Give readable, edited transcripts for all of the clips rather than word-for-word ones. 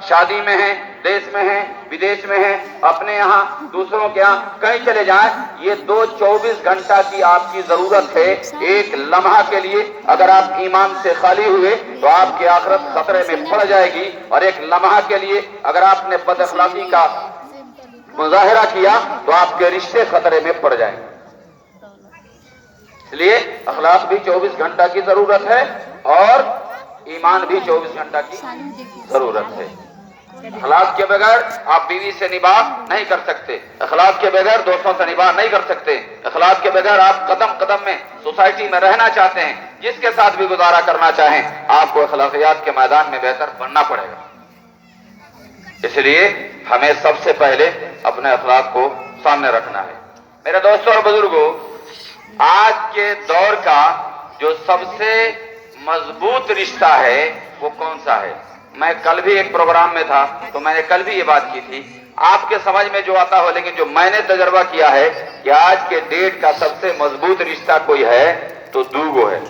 शादी में है, देश में है, विदेश में है, अपने यहाँ, दूसरों के यहाँ, कहीं चले जाएं, ये 24 घंटा की आपकी जरूरत है। एक लम्हा के लिए अगर आप ईमान से खाली हुए तो आपकी आखिरत खतरे में पड़ जाएगी, और एक लम्हा के लिए अगर आपने बदअखलाकी का मुजाहिरा किया तो आपके रिश्ते खतरे में पड़ जाएंगे। इसलिए अखलाक भी 24 घंटा की जरूरत है और ईमान भी 24 घंटा की जरूरत है। अखलाक के बगैर आप बीवी से निभाह नहीं कर सकते, अखलाक के बगैर दोस्तों से निभाह नहीं कर सकते, अखलाक के बगैर आप कदम कदम में सोसाइटी में रहना चाहते हैं, जिसके साथ भी गुजारा करना चाहें, आपको अखलाकियात के मैदान में बेहतर बनना पड़ेगा। इसलिए हमें सबसे पहले अपने अखलाक को सामने रखना है। मेरे दोस्तों और बुजुर्गों, आज के दौर का जो सबसे मजबूत रिश्ता है वो कौन सा है? मैं कल भी एक प्रोग्राम में था तो मैंने कल भी ये बात की थी, आपके समझ में जो आता हो, लेकिन जो मैंने तजर्बा किया है कि आज के डेट का सबसे मजबूत रिश्ता कोई है तो दूगो है।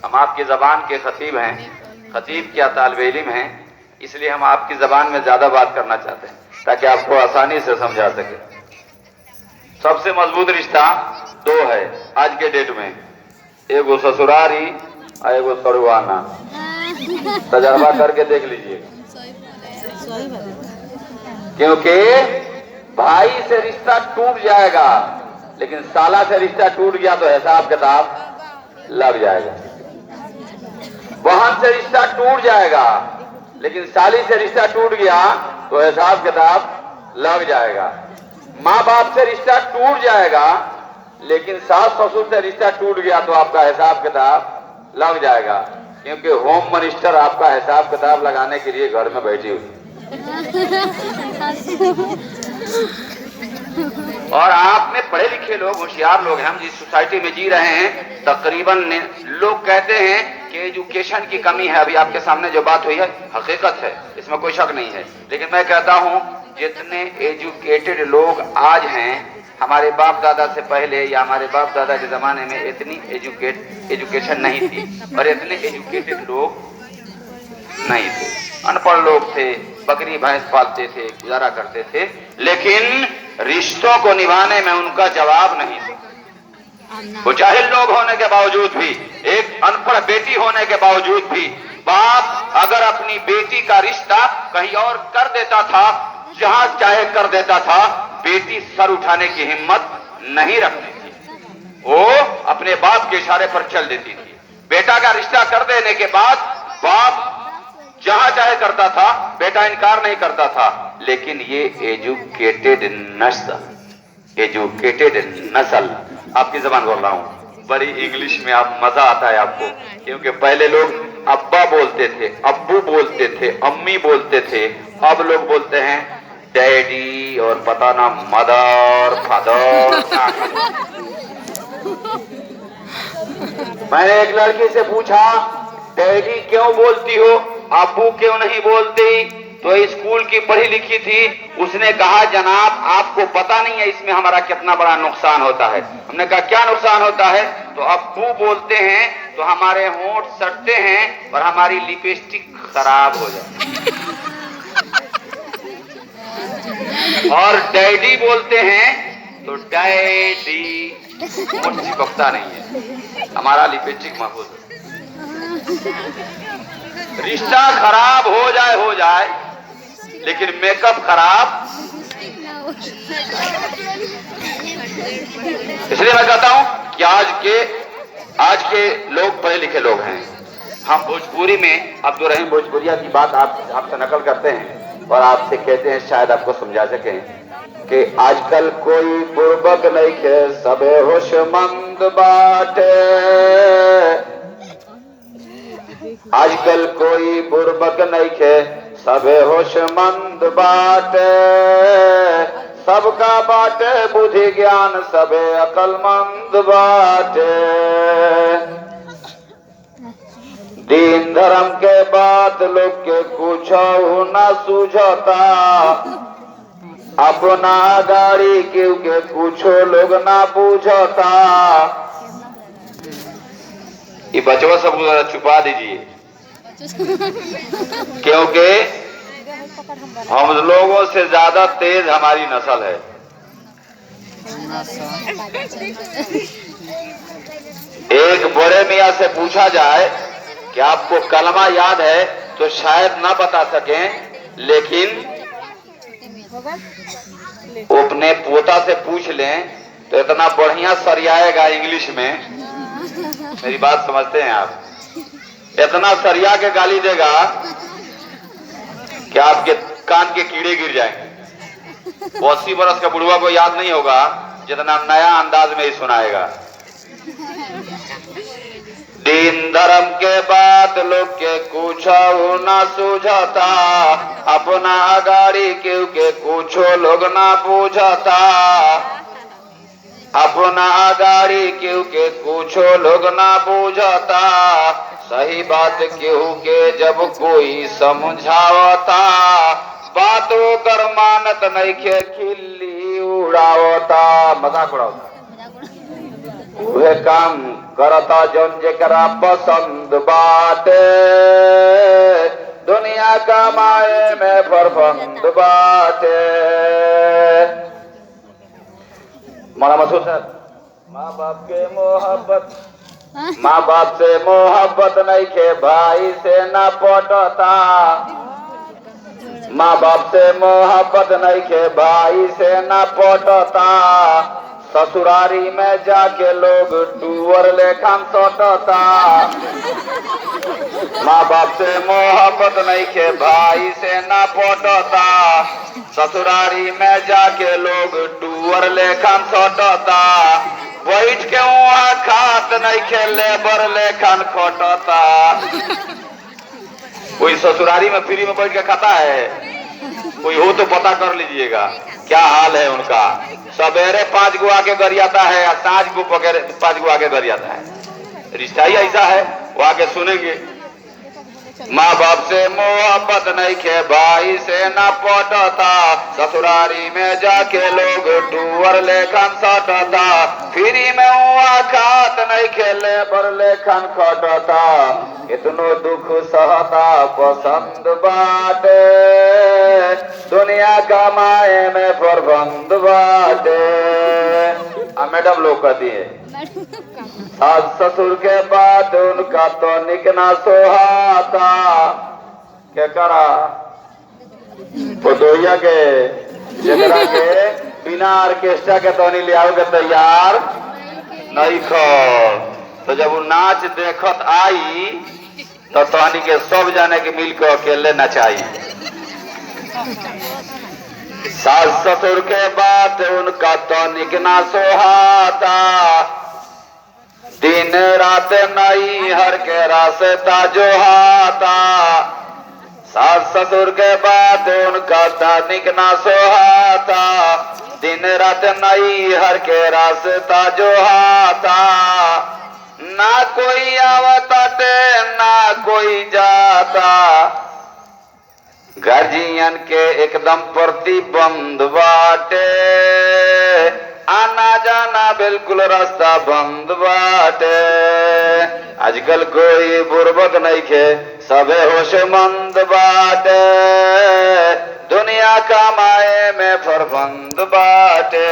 हम आपकी जबान के खतीब हैं, खतीब क्या तालिब इल्म हैं, इसलिए हम आपकी जबान में ज्यादा बात करना चाहते हैं ताकि आपको आसानी से समझा सके। सबसे मजबूत रिश्ता दो है आज के डेट में, एगो ससुरारी और एगो सरुआना। तजर्बा करके देख लीजिए, क्योंकि भाई से रिश्ता टूट जाएगा लेकिन साला से रिश्ता टूट गया तो हिसाब किताब लग जाएगा। बहन से रिश्ता टूट जाएगा लेकिन साली से रिश्ता टूट गया तो हिसाब किताब लग जाएगा। माँ बाप से रिश्ता टूट जाएगा लेकिन सास ससुर से रिश्ता टूट गया तो आपका हिसाब किताब लग जाएगा, क्योंकि होम मिनिस्टर आपका हिसाब किताब लगाने के लिए घर में बैठी हुई। और आप में पढ़े लिखे लोग, होशियार लोग हैं, हम जिस सोसाइटी में जी रहे हैं, तकरीबन लोग कहते हैं कि एजुकेशन की कमी है। अभी आपके सामने जो बात हुई है हकीकत है, इसमें कोई शक नहीं है, लेकिन मैं कहता हूं जितने एजुकेटेड लोग आज हैं, हमारे बाप दादा से पहले या हमारे बाप दादा के जमाने में इतनी एजुकेशन नहीं थी और इतने एजुकेटेड लोग नहीं थे। अनपढ़ लोग थे, बकरी भैंस पालते थे, गुजारा करते थे, लेकिन रिश्तों को निभाने में उनका जवाब नहीं था। वो जाहिल लोग होने के बावजूद भी, एक अनपढ़ बेटी होने के बावजूद भी, बाप अगर अपनी बेटी का रिश्ता कहीं और कर देता था, जहां चाहे कर देता था, बेटी सर उठाने की हिम्मत नहीं रखती थी, वो अपने बाप के इशारे पर चल देती थी। बेटा का रिश्ता कर देने के बाद बाप जहां चाहे करता था, बेटा इनकार नहीं करता था। लेकिन ये एजुकेटेड नस्ल, आपकी जबान बोल रहा हूं, बड़ी इंग्लिश में आप मजा आता है आपको, क्योंकि पहले लोग अब्बा बोलते थे, अब्बू बोलते थे, अम्मी बोलते थे, अब लोग बोलते हैं डैडी और पता ना मदर फादर। मैंने एक लड़की से पूछा डैडी क्यों बोलती हो, अब्बू क्यों नहीं बोलती? तो स्कूल की पढ़ी लिखी थी, उसने कहा जनाब आपको पता नहीं है इसमें हमारा कितना बड़ा नुकसान होता है। हमने कहा क्या नुकसान होता है? तो अब्बू बोलते हैं तो हमारे होंठ सटते हैं और हमारी लिपस्टिक खराब हो जाती है, और डैडी बोलते हैं तो डैडी होंठ चिपकता नहीं है, हमारा लिपस्टिक महफूज है। रिश्ता खराब हो जाए लेकिन मेकअप खराब। इसलिए मैं कहता हूं कि आज के लोग पढ़े लिखे लोग हैं। हम भोजपुरी में अब्दुल रहीम भोजपुरिया की बात आपसे नकल करते हैं और आपसे कहते हैं, शायद आपको समझा सकें कि आजकल कोई बुर्बक नहीं खे, सबे होशमंद बाटे। आजकल कोई बुर्बक नहीं खे, सबे होशमंद बाटे। सबका बाटे बुद्धि ज्ञान, सबे अकलमंद बाटे। दीन धर्म के बात लोग के कुछ न सूझता, अपना गाड़ी क्योंकि कुछ लोग ना पूछता। ये बचवा सबको जरा छुपा दीजिए, क्योंकि हम लोगों से ज्यादा तेज हमारी नस्ल है। एक बड़े मियाँ से पूछा जाए कि आपको कलमा याद है तो शायद ना बता सकें, लेकिन अपने पोता से पूछ लें तो इतना बढ़िया सरियाएगा इंग्लिश में। मेरी बात समझते हैं आप? इतना सरिया के गाली देगा कि आपके कान के कीड़े गिर जाएंगे। 80 बरस का बुढ़वा को याद नहीं होगा जितना नया अंदाज में ही सुनाएगा। दीन धर्म के बात लोग के कुछ ना सूझता, अपना अगाड़ी क्यों के कुछो लोग ना पूछता, अपना अगाड़ी क्यों के कुछो लोग ना पूछता, सही बात क्यों के जब कोई समझावता, बातों कर मानत नहीं के खिल्ली उड़ावता, मजाक उड़ावता। वह काम करता जौन जेकरा पसंद बाटे, दुनिया कमाए में फरफंद बाटे। माना मसूद साहब, माँ बाप के मोहब्बत, माँ बाप से मोहब्बत नहीं के भाई से ना पटता, माँ बाप से मोहब्बत नहीं के भाई से ना पटता, ससुरारी में जाके लोग टूअर लेखन सटता, माँ बाप से मोहब्बत नहीं के भाई से ना पटता, ससुरारी में जाके लोग टूअर लेखन सटता, बैठ के वहाँ खात नहीं के लेबर लेखन खटता। कोई ससुरारी में फ्री में बैठ के खाता है? कोई हो तो पता कर लीजिएगा क्या हाल है उनका। सवेरे 5 गो आके गरियाता है या सांझ को पकड़े 5 गो आके गरियाता है। रिश्ता ही ऐसा है, वो आके सुनेंगे। माँ बाप से मोहब्बत नहीं के भाई से ना पटता, ससुरारी में जाके लोग टूअर लेखन सटता, फ्री में हुआ खात नहीं के लेबर लेखन खटता, इतनो दुख सहता पसंद बाटे, दुनिया कमाए में प्रबंध बाटे। मैडम लोग कहती है सास ससुर के बाद उनका तो निकना सोहाता, क्या करा पतोहिया के जगरा के बिना ऑर्केस्ट्रा के तो नहीं ले आओगे तैयार नहीं खो। तो जब वो नाच देखत आई तो तहनी के सब जाने के मिल के अकेले नचाई। सास ससुर के बाद उनका तो निकना सोहाता, दिन रात नई हर के रास्ता जो हाता, सास ससुर के बाद उनका तानिक ना सोहाता, दिन रात नई हर के रास्ता जो हाता, ना कोई आवता ना कोई जाता, गार्जियन के एकदम प्रतिबंध बाटे, आना जाना बिल्कुल रास्ता बंद बाटे। आजकल कोई बुर्बक नहीं खे, सबे होशमंद बाटे, दुनिया कमाए में फरबंद बाटे।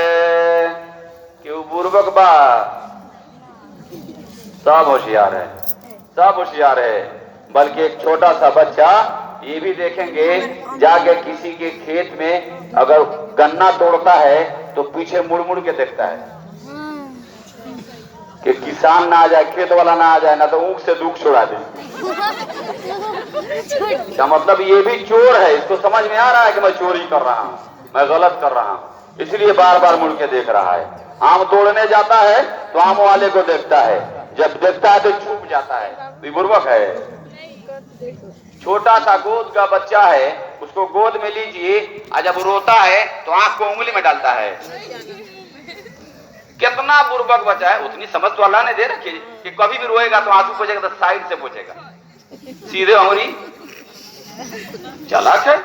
क्यों बुर्बक बा? सब होशियार है, सब होशियार है। बल्कि एक छोटा सा बच्चा ये भी देखेंगे जाके किसी के खेत में अगर गन्ना तोड़ता है तो पीछे मुड़ मुड़ के देखता है कि किसान ना आ जाए, खेत वाला ना आ जाए, ना तो ऊँख से दुख छोड़ा दे। क्या मतलब ये भी चोर है, इसको समझ में आ रहा है कि मैं चोरी कर रहा हूँ, मैं गलत कर रहा हूँ, इसलिए बार बार मुड़ के देख रहा है। आम तोड़ने जाता है तो आम वाले को देखता है, जब देखता है तो छुप जाता है, तो बुर्बक है। छोटा सा गोद का बच्चा है, उसको गोद में लीजिए और जब रोता है तो आंख को उंगली में डालता है। कितना बुर्बक बच्चा है। उतनी समझ तो अल्लाह ने दे रखी कि कभी भी रोएगा तो आंसू पोछेगा तो साइड से पोछेगा, सीधे उंगली। चालाक है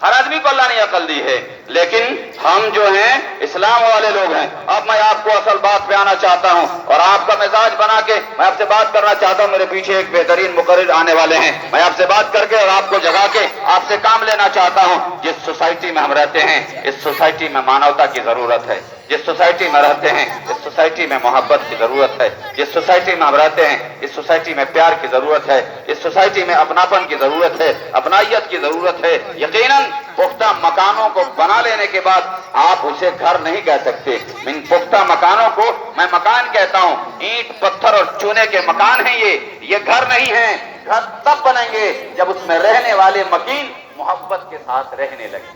हर आदमी। आदमी को अल्लाह ने अकल दी है, लेकिन हम जो हैं इस्लाम वाले लोग हैं। अब मैं आपको असल बात पे आना चाहता हूं और आपका मिजाज बना के मैं आपसे बात करना चाहता हूं। मेरे पीछे एक बेहतरीन मुकर्रिर आने वाले हैं, मैं आपसे बात करके और आपको जगा के आपसे काम लेना चाहता हूं। जिस सोसाइटी में हम रहते हैं, इस सोसाइटी में मानवता की जरूरत है। जिस सोसाइटी में रहते हैं, इस सोसाइटी में मोहब्बत की जरूरत है। जिस सोसाइटी में हम रहते हैं, इस सोसाइटी में प्यार की जरूरत है। इस सोसाइटी में अपनापन की जरूरत है, अपनाइयत की जरूरत है। यकीनन पुख्ता मकानों को बना लेने के बाद आप उसे घर नहीं कह सकते। इन पुख्ता मकानों को मैं मकान कहता हूं। ईंट पत्थर और चूने के मकान हैं ये घर नहीं है। घर तब बनेंगे जब उसमें रहने वाले मकीन मोहब्बत के साथ रहने लगे,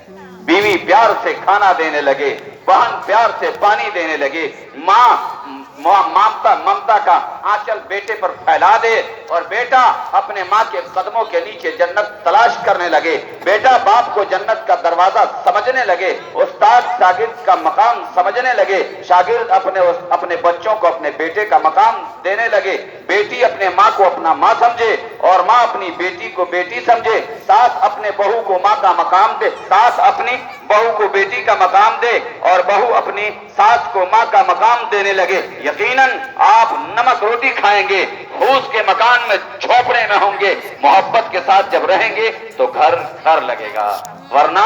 बीवी प्यार से खाना देने लगे, बहन प्यार से पानी देने लगे, माँ ममता का आंचल बेटे पर फैला दे और बेटा अपने माँ के कदमों के नीचे जन्नत तलाश करने लगे। बेटा बाप को जन्नत का दरवाजा समझने लगे, उस्ताद शागिर्द का मकाम समझने लगे, शागिर्द अपने बच्चों को अपने बेटे का मकाम देने लगे। बेटी अपने माँ को अपना माँ समझे और माँ अपनी बेटी को बेटी समझे। सास अपने बहू को माँ का मकाम दे, सास अपनी बहू को बेटी का मकाम दे और बहू अपनी सास को माँ का मकाम देने लगे। यकीनन आप नमक रोटी खाएंगे, फूस के मकान में झोपड़े में होंगे। मोहब्बत के साथ जब रहेंगे तो घर घर लगेगा। वरना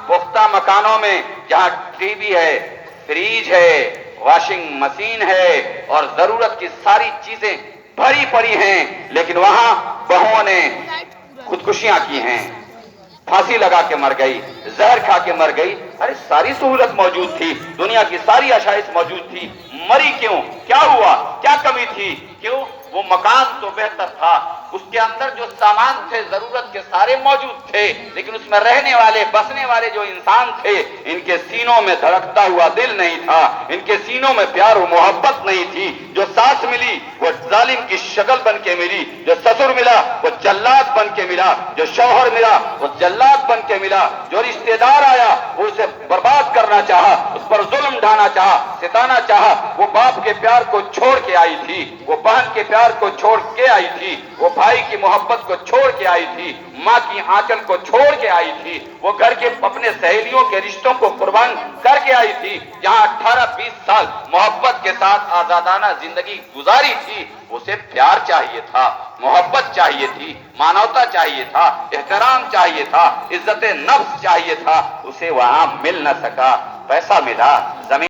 पुख्ता मकानों में जहाँ टीवी है, फ्रिज है, वॉशिंग मशीन है और जरूरत की सारी चीजें भरी पड़ी हैं, लेकिन वहां बहुओं ने खुदकुशियां की हैं, फांसी लगा के मर गई, जहर खा के मर गई। अरे सारी सहूलत मौजूद थी, दुनिया की सारी आशाइश मौजूद थी, मरी क्यों? क्या हुआ? क्या कमी थी? क्यों? वो मकान तो बेहतर था, उसके अंदर जो सामान थे जरूरत के सारे मौजूद थे, लेकिन उसमें रहने वाले बसने वाले जो इंसान थे, इनके सीनों में धड़कता हुआ दिल नहीं था, इनके सीनों में प्यार और मोहब्बत नहीं थी। जो सास मिली वो जालिम की शक्ल बन के मिली, जो ससुर मिला वो जल्लाद बन के मिला, जो शौहर मिला वो जल्लाद बन के मिला, जो रिश्तेदार आया वो उसे बर्बाद करना चाहा, उस पर जुल्म ढाना चाहा, सिताना चाहा। वो बाप के प्यार को छोड़ के आई थी, वो बहन के प्यार को छोड़ के आई थी, वो भाई की मोहब्बत को छोड़ के आई थी, माँ की आंचल को छोड़ के आई थी, वो घर के अपने सहेलियों के रिश्तों को कुर्बान करके आई थी। जहां 18-20 साल मोहब्बत के साथ आजादाना जिंदगी गुजारी थी, उसे प्यार चाहिए था, मोहब्बत चाहिए थी, मानवता चाहिए था, एहतराम चाहिए था, इज्जत नफ्स चाहिए था। उसे वहां मिल न सका। पैसा मिला, जमीन